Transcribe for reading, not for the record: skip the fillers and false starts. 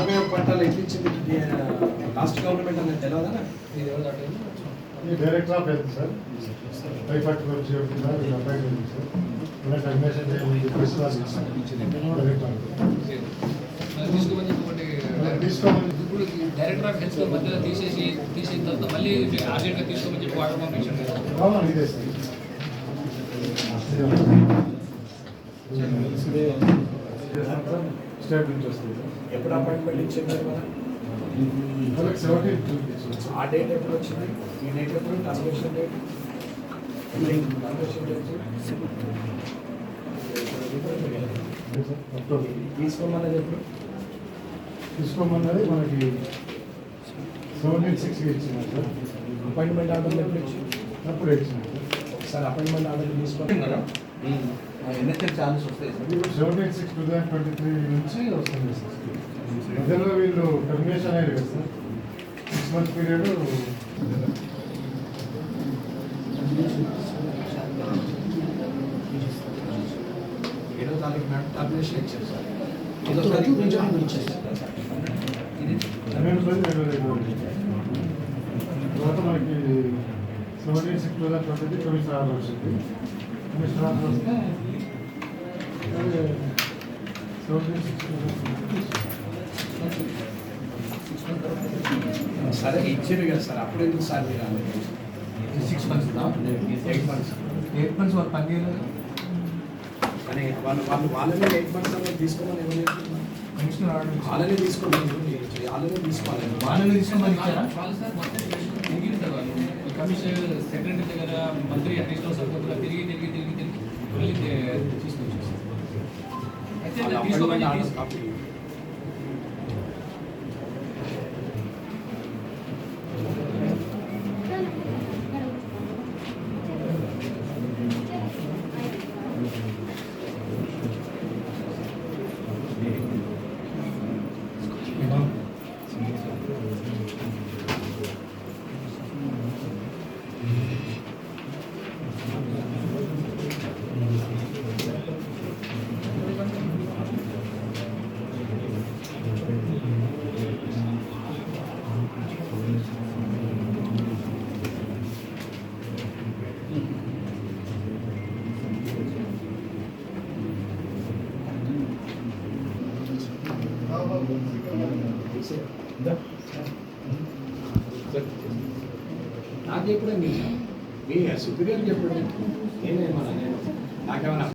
40 పట్టాలు ఎక్కించింది last government అనేది తెలియదా? Director of health sir typhoid గురించి చెప్తున్నారు అబ్బాయి సార్ ఇలా కన్వేషన్ తీసుకోమని ఇప్పుడు డైరెక్టర్ ఆఫ్ హెల్త్ మధ్యలో తీసేసిన తర్వాత మళ్ళీ అర్జెంట్గా తీసుకోమని చెప్పి వాటర్ పంపించండి. అవును ఇదే సార్ స్టేట్ నుంచి వస్తుంది సార్. ఎప్పుడు అపాయింట్మెంట్ ఇచ్చింది వాళ్ళకి 17 ఆ డేట్ ఎప్పుడు వచ్చింది? ఈ డేట్ ఎప్పుడు ట్రాన్స్మిషన్ డేట్? తీసుకోమన్నది ఎప్పుడు? తీసుకోమన్నది మనకి 17/6 ఇచ్చినారు సార్. అపాయింట్మెంట్ ఆర్డర్ ఎప్పుడు ఇచ్చి అప్పుడు ఇచ్చినారు సార్. ఒకసారి అపాయింట్మెంట్ ఆర్డర్ తీసుకోండి కదా. ఎన్హెచ్ఎల్ ఛార్జెస్ వస్తాయి సార్. ఇప్పుడు 17/6/2023 నుంచి వస్తుంది సార్. మధ్యలో వీళ్ళు టర్మినేషన్ అయ్యారు కదా సార్. 6 months పీరియడ్ 7వ తారీఖు నాడు టర్మినేషన్ ఇచ్చారు సార్. 5వ తారీఖు నుంచి ఇచ్చారు. తర్వాత మనకి 17/6/2023 కమిషనర్ ఆర్డర్ వచ్చింది. కమిషనర్ ఆర్డర్ వస్తే 17/6 సరే ఇచ్చారు కదా సార్, అప్పుడు ఎందుకు సార్ మీరు రాలేదు? 6 months 8 months. 8 months వాళ్ళు పనిచేయలేదు. కానీ వాళ్ళనే 8 months అనేది తీసుకోమని ఎవరు చెప్తున్నారు? కమిషనర్ ఆర్డర్ వాళ్ళనే తీసుకోమని వాళ్ళనే తీసుకోవాలి. వాళ్ళని తీసుకోమని ఇచ్చారా? వాళ్ళు సార్ మొత్తం తిరిగి సార్ వాళ్ళు ఈ కమిషనర్ సెక్రటరీ దగ్గర మంత్రి అడిషనల్ సర్పంచ్ తిరిగి మళ్ళీ తీసుకొచ్చారు. అయితే వాళ్ళ తీసుకోమని appointment order copy. నాకు ఎప్పుడైనా మీ సుపీరియర్ చెప్పండి. నేనేమన్నా నాకేమన్నా